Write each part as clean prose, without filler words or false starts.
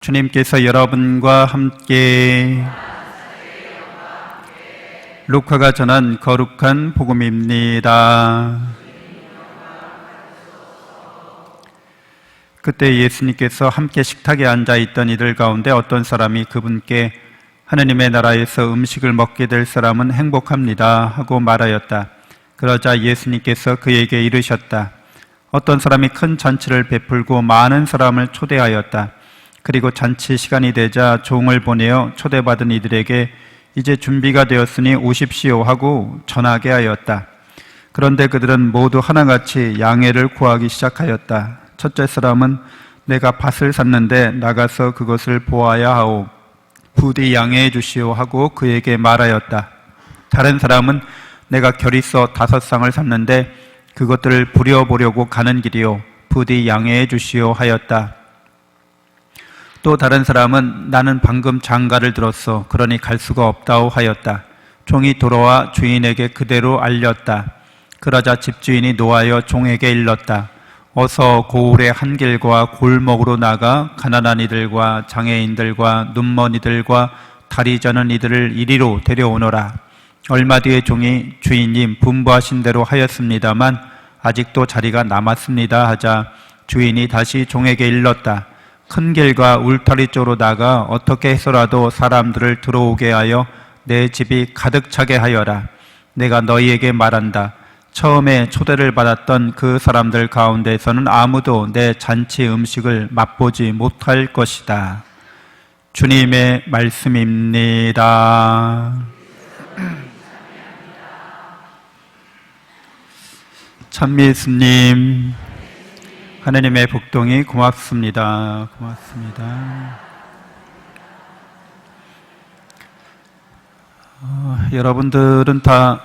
주님께서 여러분과 함께 루카가 전한 거룩한 복음입니다. 그때 예수님께서 함께 식탁에 앉아 있던 이들 가운데 어떤 사람이 그분께 하느님의 나라에서 음식을 먹게 될 사람은 행복합니다 하고 말하였다. 그러자 예수님께서 그에게 이르셨다. 어떤 사람이 큰 잔치를 베풀고 많은 사람을 초대하였다. 그리고 잔치 시간이 되자 종을 보내어 초대받은 이들에게 이제 준비가 되었으니 오십시오 하고 전하게 하였다. 그런데 그들은 모두 하나같이 양해를 구하기 시작하였다. 첫째 사람은 내가 밭을 샀는데 나가서 그것을 보아야 하오. 부디 양해해 주시오 하고 그에게 말하였다. 다른 사람은 내가 결의서 5쌍을 샀는데 그것들을 부려보려고 가는 길이오. 부디 양해해 주시오 하였다. 또 다른 사람은 나는 방금 장가를 들었어. 그러니 갈 수가 없다고 하였다. 종이 돌아와 주인에게 그대로 알렸다. 그러자 집주인이 노하여 종에게 일렀다. 어서 고을의 한길과 골목으로 나가 가난한 이들과 장애인들과 눈먼 이들과 다리 저는 이들을 이리로 데려오너라. 얼마 뒤에 종이 주인님 분부하신 대로 하였습니다만 아직도 자리가 남았습니다 하자 주인이 다시 종에게 일렀다. 큰 길과 울타리 쪽으로 나가 어떻게 해서라도 사람들을 들어오게 하여 내 집이 가득 차게 하여라. 내가 너희에게 말한다. 처음에 초대를 받았던 그 사람들 가운데서는 아무도 내 잔치 음식을 맛보지 못할 것이다. 주님의 말씀입니다. 참 예수님, 하느님의 복동이 고맙습니다. 고맙습니다. 여러분들은 다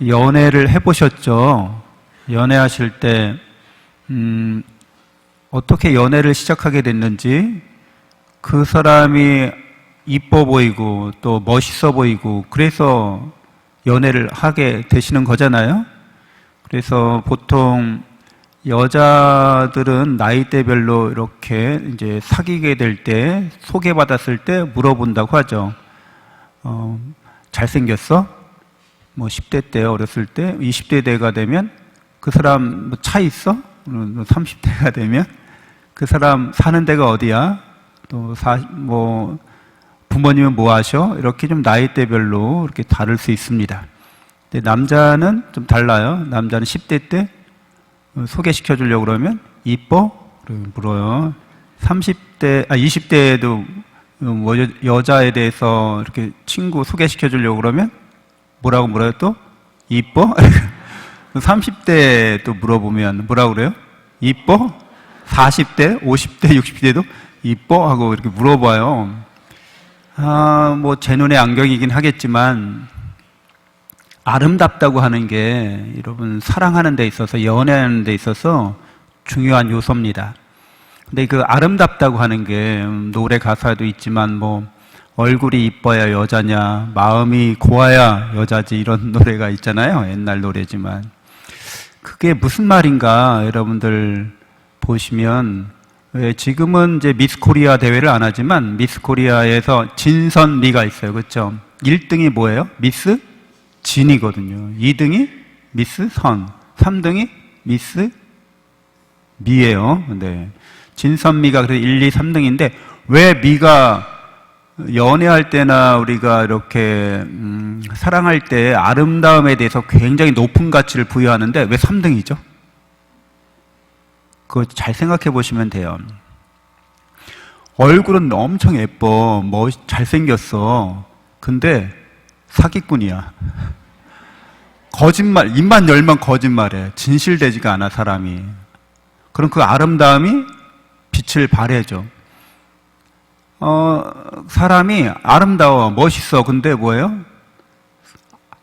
연애를 해보셨죠? 연애하실 때 어떻게 연애를 시작하게 됐는지, 그 사람이 이뻐 보이고 또 멋있어 보이고 그래서 연애를 하게 되시는 거잖아요. 그래서 보통 여자들은 나이대별로 이렇게 이제 사귀게 될 때, 소개받았을 때 물어본다고 하죠. 잘생겼어? 뭐 10대 때, 어렸을 때, 20대 대가 되면 그 사람 뭐 차 있어? 30대가 되면 그 사람 사는 데가 어디야? 또 부모님은 뭐 하셔? 이렇게 좀 나이대별로 이렇게 다를 수 있습니다. 근데 남자는 좀 달라요. 남자는 10대 때 소개시켜 주려고 그러면 이뻐? 물어요. 20대에도 여자에 대해서 이렇게 친구 소개시켜 주려고 그러면 뭐라고 물어요 또? 이뻐? 30대 또 물어보면 뭐라고 그래요? 이뻐? 40대, 50대, 60대도 이뻐? 하고 이렇게 물어봐요. 뭐 제 눈에 안경이긴 하겠지만 아름답다고 하는 게 여러분 사랑하는 데 있어서, 연애하는 데 있어서 중요한 요소입니다. 근데 그 아름답다고 하는 게 노래 가사에도 있지만 뭐 얼굴이 이뻐야 여자냐, 마음이 고와야 여자지, 이런 노래가 있잖아요. 옛날 노래지만 그게 무슨 말인가 여러분들 보시면, 왜 지금은 이제 미스 코리아 대회를 안 하지만 미스 코리아에서 진선미가 있어요. 그렇죠? 1등이 뭐예요? 미스 진이거든요. 2등이 미스 선, 3등이 미스 미예요. 네. 진선미가 그래서 1, 2, 3등인데 왜 미가 연애할 때나 우리가 이렇게 사랑할 때 아름다움에 대해서 굉장히 높은 가치를 부여하는데 왜 3등이죠? 그거 잘 생각해 보시면 돼요. 얼굴은 엄청 예뻐, 잘생겼어. 근데 사기꾼이야. 거짓말, 입만 열면 거짓말해. 진실되지가 않아, 사람이. 그럼 그 아름다움이 빛을 발해줘. 사람이 아름다워, 멋있어. 근데 뭐예요?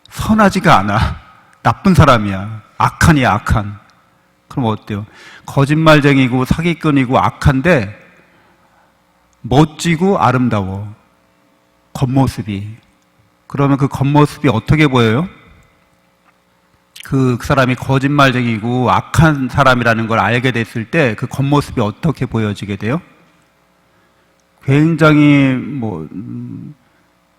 선하지가 않아. 나쁜 사람이야. 악한이야, 악한. 그럼 어때요? 거짓말쟁이고 사기꾼이고 악한데 멋지고 아름다워. 겉모습이. 그러면 그 겉모습이 어떻게 보여요? 그 사람이 거짓말쟁이고 악한 사람이라는 걸 알게 됐을 때 그 겉모습이 어떻게 보여지게 돼요? 굉장히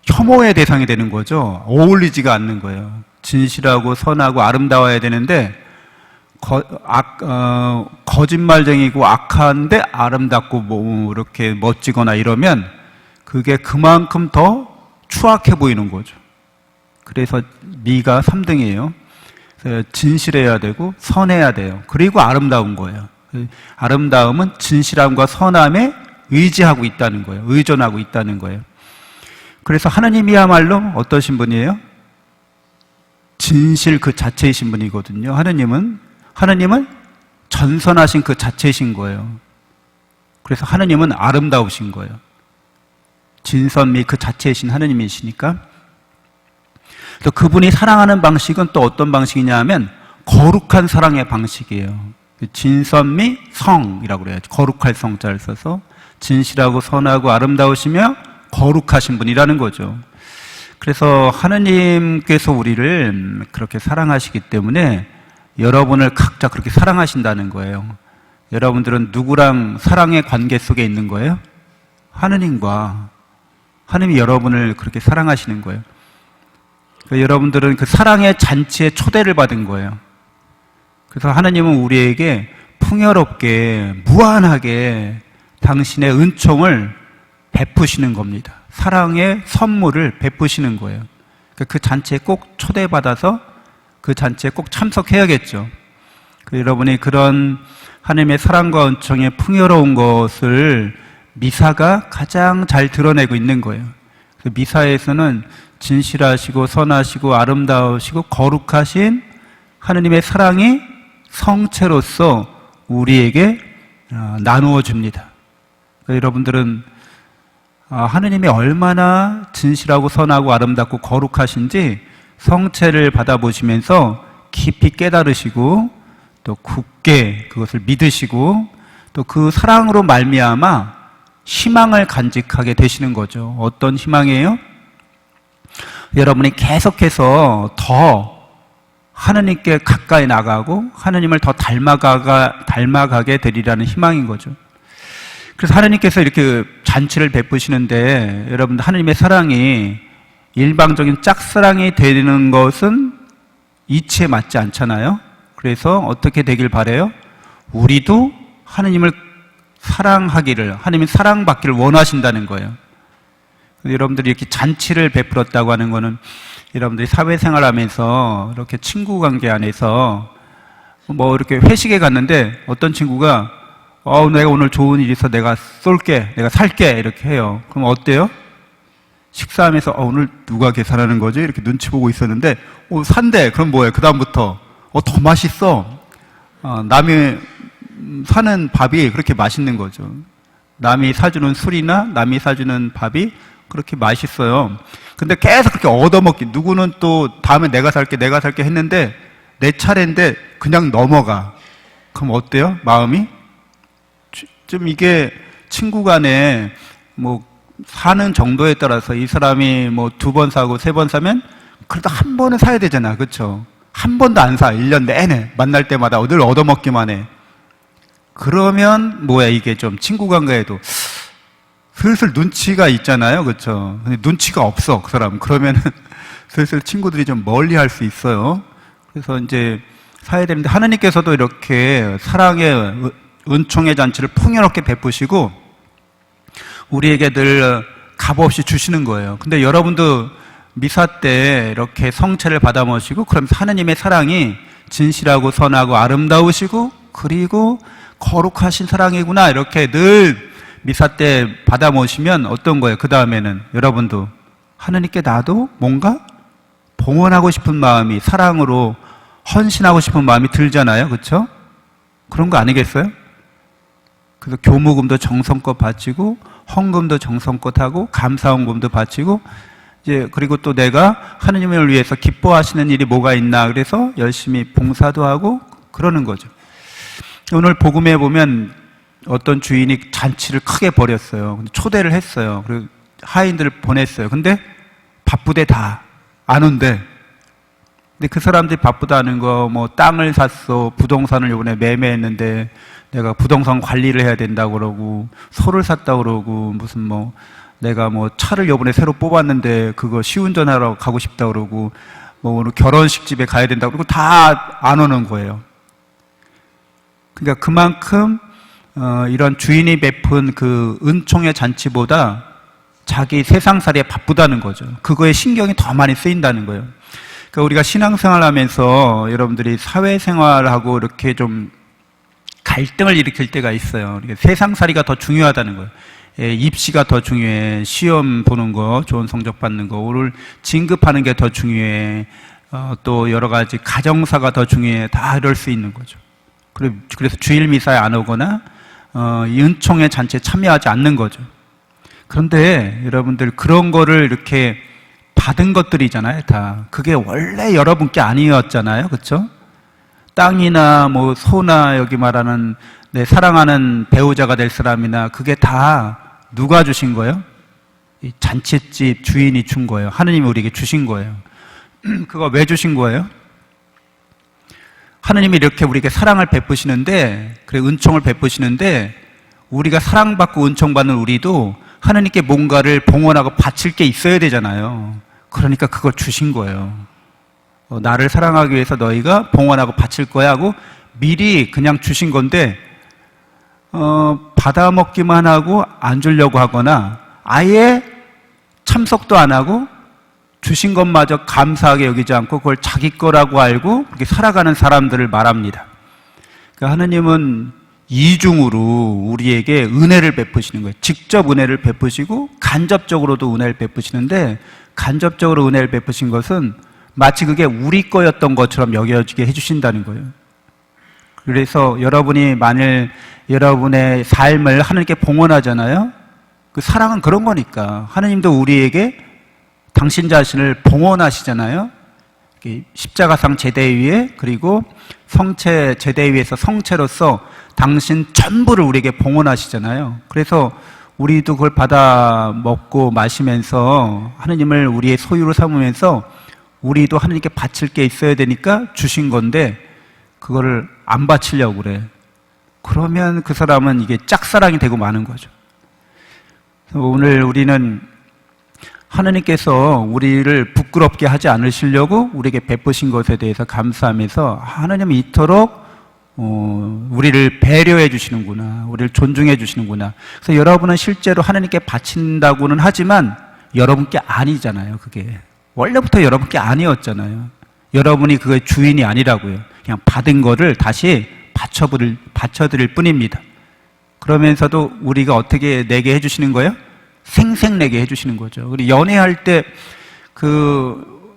혐오의 대상이 되는 거죠. 어울리지가 않는 거예요. 진실하고 선하고 아름다워야 되는데 거짓말쟁이고 악한데 아름답고 이렇게 멋지거나 이러면 그게 그만큼 더 추악해 보이는 거죠. 그래서 미가 3등이에요. 진실해야 되고 선해야 돼요. 그리고 아름다운 거예요. 아름다움은 진실함과 선함에 의지하고 있다는 거예요. 의존하고 있다는 거예요. 그래서 하느님이야말로 어떠신 분이에요? 진실 그 자체이신 분이거든요. 하느님은 전선하신 그 자체이신 거예요. 그래서 하느님은 아름다우신 거예요. 진선미 그 자체이신 하느님이시니까. 또 그분이 사랑하는 방식은 또 어떤 방식이냐 하면 거룩한 사랑의 방식이에요. 진선미 성이라고 그래요. 거룩할 성자를 써서 진실하고 선하고 아름다우시며 거룩하신 분이라는 거죠. 그래서 하느님께서 우리를 그렇게 사랑하시기 때문에 여러분을 각자 그렇게 사랑하신다는 거예요. 여러분들은 누구랑 사랑의 관계 속에 있는 거예요? 하느님과. 하느님이 여러분을 그렇게 사랑하시는 거예요. 여러분들은 그 사랑의 잔치에 초대를 받은 거예요. 그래서 하느님은 우리에게 풍요롭게 무한하게 당신의 은총을 베푸시는 겁니다. 사랑의 선물을 베푸시는 거예요. 그 잔치에 꼭 초대받아서 그 잔치에 꼭 참석해야겠죠. 여러분이 그런 하나님의 사랑과 은총의 풍요로운 것을 미사가 가장 잘 드러내고 있는 거예요. 미사에서는 진실하시고 선하시고 아름다우시고 거룩하신 하느님의 사랑이 성체로서 우리에게 나누어 줍니다. 여러분들은 하느님이 얼마나 진실하고 선하고 아름답고 거룩하신지 성체를 받아보시면서 깊이 깨달으시고 또 굳게 그것을 믿으시고 또 그 사랑으로 말미암아 희망을 간직하게 되시는 거죠. 어떤 희망이에요? 여러분이 계속해서 더 하느님께 가까이 나가고 하느님을 더 닮아가게 되리라는 희망인 거죠. 그래서 하느님께서 이렇게 잔치를 베푸시는데 여러분 하느님의 사랑이 일방적인 짝사랑이 되는 것은 이치에 맞지 않잖아요. 그래서 어떻게 되길 바라요? 우리도 하느님을 사랑하기를, 하느님이 사랑받기를 원하신다는 거예요. 여러분들이 이렇게 잔치를 베풀었다고 하는 거는 여러분들이 사회생활하면서 이렇게 친구 관계 안에서 이렇게 회식에 갔는데 어떤 친구가 내가 오늘 좋은 일 있어 내가 쏠게, 내가 살게 이렇게 해요. 그럼 어때요? 식사하면서 오늘 누가 계산하는 거지? 이렇게 눈치 보고 있었는데 산대. 그럼 뭐예요? 그 다음부터 더 맛있어. 남이 사는 밥이 그렇게 맛있는 거죠. 남이 사주는 술이나 남이 사주는 밥이 그렇게 맛있어요. 근데 계속 그렇게 얻어먹기. 누구는 또 다음에 내가 살게 했는데 내 차례인데 그냥 넘어가. 그럼 어때요? 마음이? 좀 이게 친구 간에 사는 정도에 따라서 이 사람이 2번 사고 3번 사면 그래도 한 번은 사야 되잖아. 그렇죠? 한 번도 안 사. 1년 내내 만날 때마다 늘 얻어먹기만 해. 그러면 이게 좀 친구 관계에도 슬슬 눈치가 있잖아요. 그렇죠? 근데 눈치가 없어. 그 사람. 그러면은 슬슬 친구들이 좀 멀리 할 수 있어요. 그래서 이제 사야 되는데 하나님께서도 이렇게 사랑의 은총의 잔치를 풍요롭게 베푸시고 우리에게 늘 값없이 주시는 거예요. 근데 여러분도 미사 때 이렇게 성체를 받아 모시고 그럼 하느님의 사랑이 진실하고 선하고 아름다우시고 그리고 거룩하신 사랑이구나 이렇게 늘 미사 때 받아 모시면 어떤 거예요? 그 다음에는 여러분도 하느님께 나도 뭔가 봉헌하고 싶은 마음이 사랑으로 헌신하고 싶은 마음이 들잖아요. 그렇죠? 그런 거 아니겠어요? 그래서 교무금도 정성껏 바치고 헌금도 정성껏 하고 감사헌금도 바치고 이제 그리고 또 내가 하느님을 위해서 기뻐하시는 일이 뭐가 있나 그래서 열심히 봉사도 하고 그러는 거죠. 오늘 복음에 보면 어떤 주인이 잔치를 크게 벌였어요. 초대를 했어요. 그리고 하인들을 보냈어요. 근데 바쁘대 다 안 온대. 근데 그 사람들이 바쁘다는 거 땅을 샀어, 부동산을 이번에 매매했는데 내가 부동산 관리를 해야 된다고 그러고, 소를 샀다고 그러고, 무슨 뭐, 내가 뭐 차를 요번에 새로 뽑았는데 그거 시운전하러 가고 싶다고 그러고, 뭐 오늘 결혼식 집에 가야 된다고 그러고 다 안 오는 거예요. 그러니까 그만큼 이런 주인이 베푼 그 은총의 잔치보다 자기 세상살이에 바쁘다는 거죠. 그거에 신경이 더 많이 쓰인다는 거예요. 그러니까 우리가 신앙생활하면서 여러분들이 사회생활하고 이렇게 좀 갈등을 일으킬 때가 있어요. 세상살이가 더 중요하다는 거예요. 입시가 더 중요해. 시험 보는 거, 좋은 성적 받는 거, 오늘 진급하는 게 더 중요해. 또 여러 가지 가정사가 더 중요해. 다 이럴 수 있는 거죠. 그래서 주일 미사에 안 오거나 이 은총의 잔치에 참여하지 않는 거죠. 그런데 여러분들 그런 거를 이렇게 받은 것들이잖아요. 다 그게 원래 여러분께 아니었잖아요. 그렇죠? 땅이나 뭐 소나 여기 말하는 내 사랑하는 배우자가 될 사람이나 그게 다 누가 주신 거예요? 이 잔칫집 주인이 준 거예요. 하느님이 우리에게 주신 거예요. 그거 왜 주신 거예요? 하느님이 이렇게 우리에게 사랑을 베푸시는데, 그래 은총을 베푸시는데 우리가 사랑받고 은총받는 우리도 하느님께 뭔가를 봉헌하고 바칠 게 있어야 되잖아요. 그러니까 그걸 주신 거예요. 나를 사랑하기 위해서 너희가 봉헌하고 바칠 거야 하고 미리 그냥 주신 건데 받아먹기만 하고 안 주려고 하거나 아예 참석도 안 하고 주신 것마저 감사하게 여기지 않고 그걸 자기 거라고 알고 그렇게 살아가는 사람들을 말합니다. 그러니까 하느님은 이중으로 우리에게 은혜를 베푸시는 거예요. 직접 은혜를 베푸시고 간접적으로도 은혜를 베푸시는데, 간접적으로 은혜를 베푸신 것은 마치 그게 우리 거였던 것처럼 여겨지게 해주신다는 거예요. 그래서 여러분이 만일 여러분의 삶을 하느님께 봉헌하잖아요. 그 사랑은 그런 거니까 하느님도 우리에게 당신 자신을 봉헌하시잖아요. 십자가상 제대 위에, 그리고 성체 제대 위에서 성체로서 당신 전부를 우리에게 봉헌하시잖아요. 그래서 우리도 그걸 받아 먹고 마시면서 하느님을 우리의 소유로 삼으면서 우리도 하느님께 바칠 게 있어야 되니까 주신 건데 그거를 안 바치려고 그래. 그러면 그 사람은 이게 짝사랑이 되고 마는 거죠. 오늘 우리는 하느님께서 우리를 부끄럽게 하지 않으시려고 우리에게 베푸신 것에 대해서 감사하면서 하느님이 이토록 우리를 배려해 주시는구나, 우리를 존중해 주시는구나. 그래서 여러분은 실제로 하느님께 바친다고는 하지만 여러분께 아니잖아요. 그게 원래부터 여러분께 아니었잖아요. 여러분이 그의 주인이 아니라고요. 그냥 받은 거를 다시 바쳐드릴 뿐입니다. 그러면서도 우리가 어떻게 내게 해주시는 거예요? 생생내게 해주시는 거죠. 우리 연애할 때 그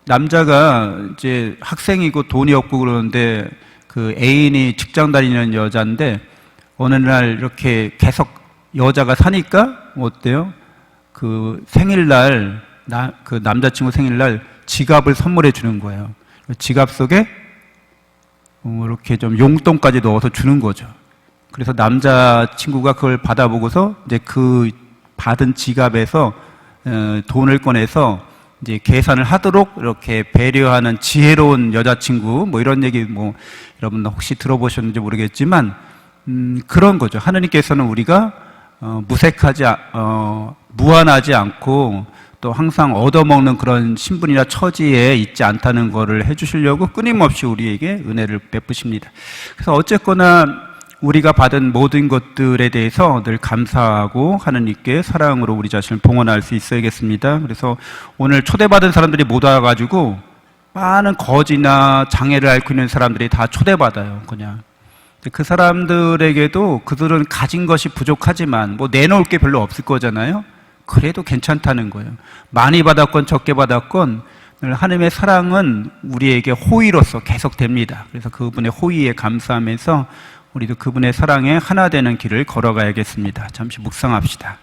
남자가 이제 학생이고 돈이 없고 그러는데 그 애인이 직장 다니는 여자인데 어느 날 이렇게 계속 여자가 사니까 어때요? 그 생일날 그 남자친구 생일날 지갑을 선물해 주는 거예요. 지갑 속에 이렇게 좀 용돈까지 넣어서 주는 거죠. 그래서 남자친구가 그걸 받아보고서 이제 그 받은 지갑에서 돈을 꺼내서 이제 계산을 하도록 이렇게 배려하는 지혜로운 여자친구, 뭐 이런 얘기 뭐 여러분 혹시 들어보셨는지 모르겠지만 그런 거죠. 하느님께서는 우리가 무한하지 않고 또 항상 얻어먹는 그런 신분이나 처지에 있지 않다는 것을 해주시려고 끊임없이 우리에게 은혜를 베푸십니다. 그래서 어쨌거나 우리가 받은 모든 것들에 대해서 늘 감사하고 하느님께 사랑으로 우리 자신을 봉헌할 수 있어야겠습니다. 그래서 오늘 초대받은 사람들이 못 와가지고 많은 거지나 장애를 앓고 있는 사람들이 다 초대받아요. 그냥 그 사람들에게도 그들은 가진 것이 부족하지만 뭐 내놓을 게 별로 없을 거잖아요. 그래도 괜찮다는 거예요. 많이 받았건 적게 받았건 늘 하나님의 사랑은 우리에게 호의로서 계속됩니다. 그래서 그분의 호의에 감사하면서 우리도 그분의 사랑에 하나 되는 길을 걸어가야겠습니다. 잠시 묵상합시다.